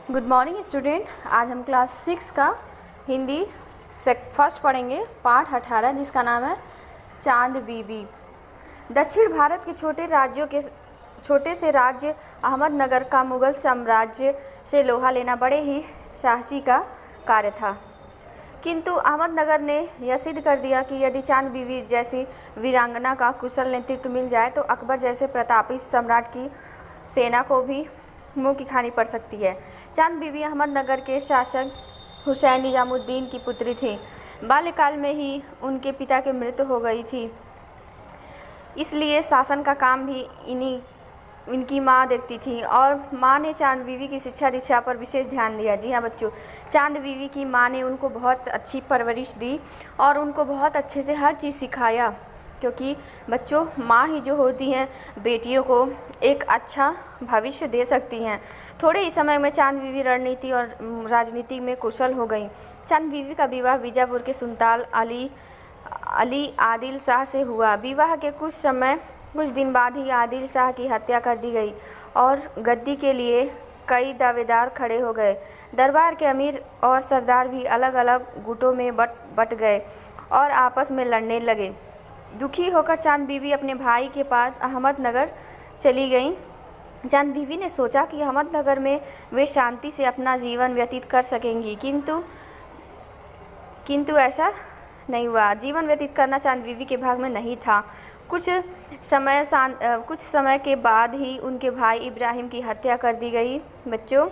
Good morning student. आज हम class 6 का हिंदी फर्स्ट पढ़ेंगे, पाठ 18, जिसका नाम है चांद बीबी। दक्षिण भारत के छोटे से राज्य अहमदनगर का मुगल साम्राज्य से लोहा लेना बड़े ही साहसी का कार्य था, किंतु अहमदनगर ने यह सिद्ध कर दिया कि यदि चांद बीबी जैसी वीरांगना का कुशल नेतृत्व मिल जाए तो अकबर जैसे प्रतापी सम्राट की सेना को भी मुंह की खानी पड़ सकती है। चांद बीबी अहमदनगर के शासक हुसैन निजामुद्दीन की पुत्री थी। बाल्यकाल में ही उनके पिता की मृत्यु हो गई थी, इसलिए शासन का काम भी इनकी माँ देखती थी और माँ ने चांद बीबी की शिक्षा दीक्षा पर विशेष ध्यान दिया। जी हाँ बच्चों, चांद बीबी की माँ ने उनको बहुत अच्छी परवरिश दी और उनको बहुत अच्छे से हर चीज़ सिखाया, क्योंकि बच्चों माँ ही जो होती हैं बेटियों को एक अच्छा भविष्य दे सकती हैं। थोड़े ही समय में चांद बीबी रणनीति और राजनीति में कुशल हो गई। चांद बीबी का विवाह बीजापुर के सुल्तान अली आदिल शाह से हुआ। विवाह के कुछ दिन बाद ही आदिल शाह की हत्या कर दी गई और गद्दी के लिए कई दावेदार खड़े हो गए। दरबार के अमीर और सरदार भी अलग अलग गुटों में बट गए और आपस में लड़ने लगे। दुखी होकर चांद बीबी अपने भाई के पास अहमदनगर चली गईं। चांद बीबी ने सोचा कि अहमदनगर में वे शांति से अपना जीवन व्यतीत कर सकेंगी, किंतु ऐसा नहीं हुआ। जीवन व्यतीत करना चांद बीबी के भाग में नहीं था। कुछ समय के बाद ही उनके भाई इब्राहिम की हत्या कर दी गई। बच्चों,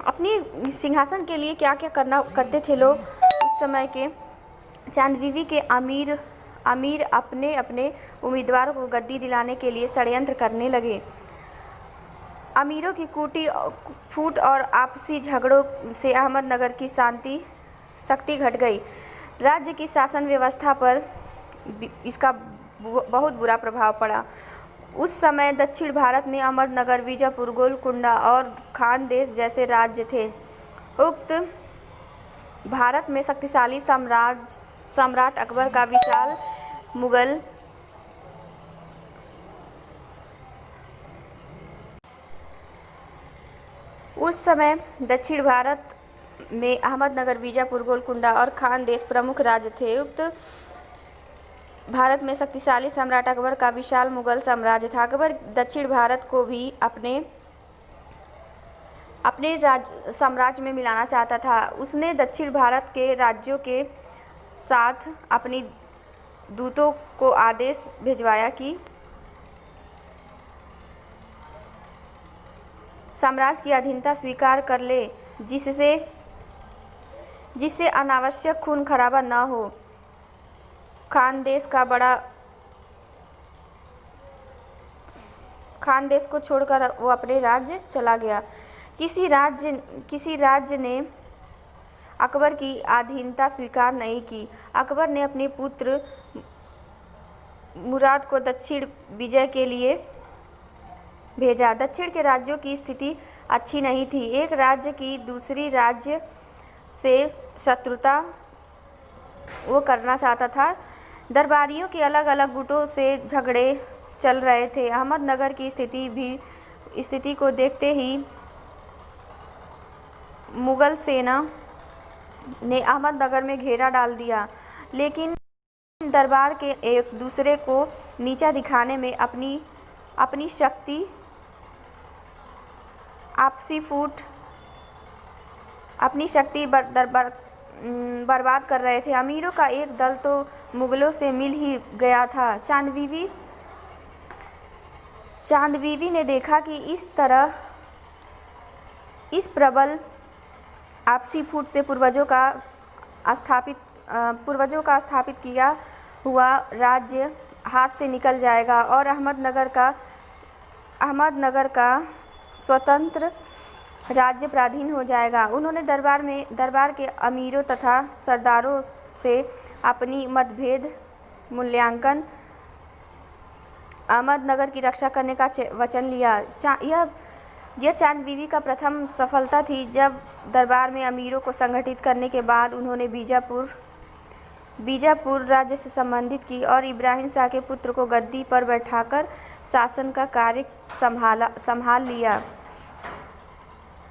अपनी सिंहासन के लिए क्या क्या करते थे लोग उस समय के। चांद बीबी के अमीर अपने अपने उम्मीदवारों को गद्दी दिलाने के लिए षड्यंत्र करने लगे। अमीरों की फूट और आपसी झगड़ों से अहमदनगर की शक्ति घट गई। राज्य की शासन व्यवस्था पर इसका बहुत बुरा प्रभाव पड़ा। उस समय दक्षिण भारत में अहमदनगर, बीजापुर, गोलकुंडा और खानदेश जैसे राज्य थे। उक्त भारत में शक्तिशाली सम्राट अकबर का विशाल मुगल उस समय दक्षिण भारत में अहमदनगर, बीजापुर, गोलकुंडा और खानदेश प्रमुख राज्य थे। उक्त भारत में शक्तिशाली सम्राट अकबर का विशाल मुगल साम्राज्य था। अकबर दक्षिण भारत को भी अपने साम्राज्य में मिलाना चाहता था। उसने दक्षिण भारत के राज्यों के साथ अपनी दूतों को आदेश भिजवाया कि साम्राज्य की अधीनता स्वीकार कर ले, जिससे अनावश्यक खून खराबा न हो। खानदेश को छोड़कर वो अपने राज्य चला गया। किसी राज्य ने अकबर की अधीनता स्वीकार नहीं की। अकबर ने अपने पुत्र मुराद को दक्षिण विजय के लिए भेजा। दक्षिण के राज्यों की स्थिति अच्छी नहीं थी। एक राज्य की दूसरी राज्य से शत्रुता वो करना चाहता था। दरबारियों के अलग अलग गुटों से झगड़े चल रहे थे। अहमदनगर की स्थिति को देखते ही मुगल सेना ने अहमदनगर में घेरा डाल दिया, लेकिन दरबार के एक दूसरे को नीचा दिखाने में अपनी शक्ति बर्बाद कर रहे थे। अमीरों का एक दल तो मुगलों से मिल ही गया था। चांद बीबी ने देखा कि इस प्रबल आपसी फूट से पूर्वजों का स्थापित किया हुआ राज्य हाथ से निकल जाएगा और अहमदनगर का स्वतंत्र राज्य पराधीन हो जाएगा। उन्होंने दरबार के अमीरों तथा सरदारों से अपनी मतभेद मूल्यांकन अहमदनगर की रक्षा करने का वचन लिया। यह चांद बीबी का प्रथम सफलता थी। जब दरबार में अमीरों को संगठित करने के बाद उन्होंने बीजापुर राज्य से संबंधित की और इब्राहिम शाह के पुत्र को गद्दी पर बैठाकर शासन का कार्य संभाल लिया।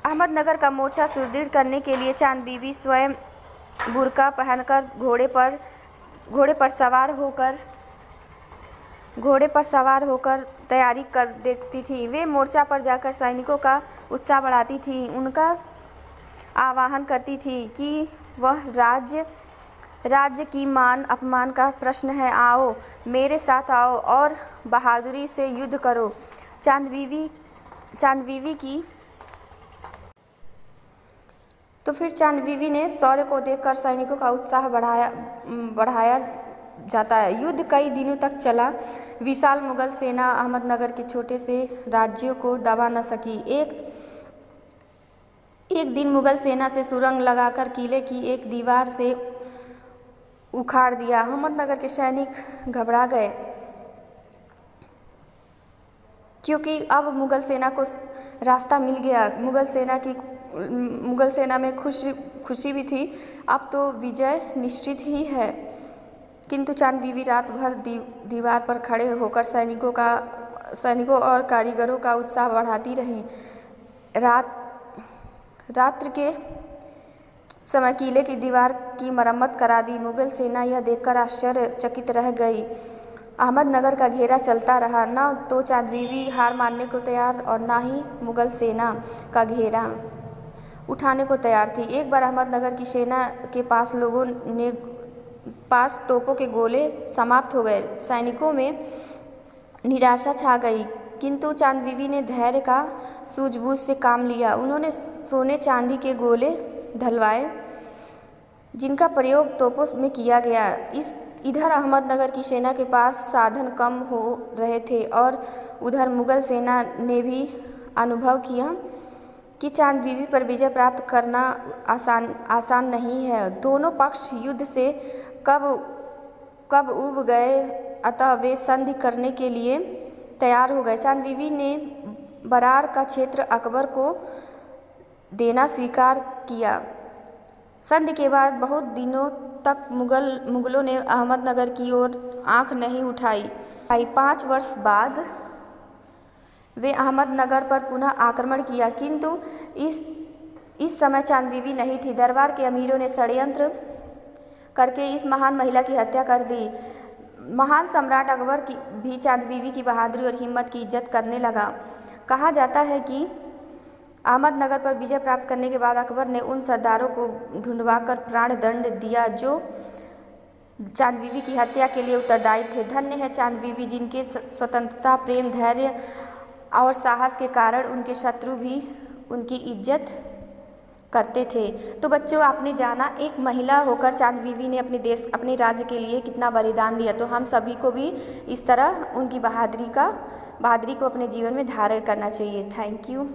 अहमदनगर का मोर्चा सुदृढ़ करने के लिए चांद बीबी स्वयं बुर्का पहनकर घोड़े पर सवार होकर तैयारी कर देती थी। वे मोर्चा पर जाकर सैनिकों का उत्साह बढ़ाती थी, उनका आह्वान करती थी कि वह राज्य की मान अपमान का प्रश्न है, आओ मेरे साथ आओ और बहादुरी से युद्ध करो। चांद बीबी ने शौर्य को देखकर सैनिकों का उत्साह बढ़ाया जाता है। युद्ध कई दिनों तक चला। विशाल मुगल सेना अहमदनगर के छोटे से राज्यों को दबा न सकी। एक दिन मुगल सेना से सुरंग लगाकर किले की एक दीवार से उखाड़ दिया। अहमदनगर के सैनिक घबरा गए, क्योंकि अब मुगल सेना को रास्ता मिल गया। मुगल सेना में खुशी भी थी, अब तो विजय निश्चित ही है। किंतु चांद बीबी रात भर दीवार पर खड़े होकर सैनिकों और कारीगरों का उत्साह बढ़ाती रही। रात्र के समय किले की दीवार की मरम्मत करा दी। मुगल सेना यह देखकर आश्चर्यचकित रह गई। अहमदनगर का घेरा चलता रहा। न तो चांद बीबी हार मानने को तैयार और न ही मुगल सेना का घेरा उठाने को तैयार थी। एक बार अहमदनगर की सेना के पास तोपों के गोले समाप्त हो गए। सैनिकों में निराशा छा गई, किंतु चांद बीबी ने धैर्य का सूझबूझ से काम लिया। उन्होंने सोने चांदी के गोले ढलवाए, जिनका प्रयोग तोपों में किया गया। इधर अहमदनगर की सेना के पास साधन कम हो रहे थे और उधर मुगल सेना ने भी अनुभव किया कि चांद बीबी पर विजय प्राप्त करना आसान नहीं है। दोनों पक्ष युद्ध से कब उब गए, अतः वे संधि करने के लिए तैयार हो गए। चांद बीबी ने बरार का क्षेत्र अकबर को देना स्वीकार किया। संधि के बाद बहुत दिनों तक मुगलों ने अहमदनगर की ओर आंख नहीं उठाई। 5 वर्ष बाद वे अहमदनगर पर पुनः आक्रमण किया, किंतु इस समय चांद बीबी नहीं थी। दरबार के अमीरों ने षड्यंत्र करके इस महान महिला की हत्या कर दी। महान सम्राट अकबर भी चांद बीबी की बहादुरी और हिम्मत की इज्जत करने लगा। कहा जाता है कि अहमदनगर पर विजय प्राप्त करने के बाद अकबर ने उन सरदारों को ढूंढवाकर प्राण दंड दिया जो चांद बीबी की हत्या के लिए उत्तरदायी थे। धन्य है चांद बीबी, जिनके स्वतंत्रता, प्रेम, धैर्य और साहस के कारण उनके शत्रु भी उनकी इज्जत करते थे। तो बच्चों, आपने जाना एक महिला होकर चांद बीबी ने अपने राज्य के लिए कितना बलिदान दिया। तो हम सभी को भी इस तरह उनकी बहादुरी को अपने जीवन में धारण करना चाहिए। Thank you.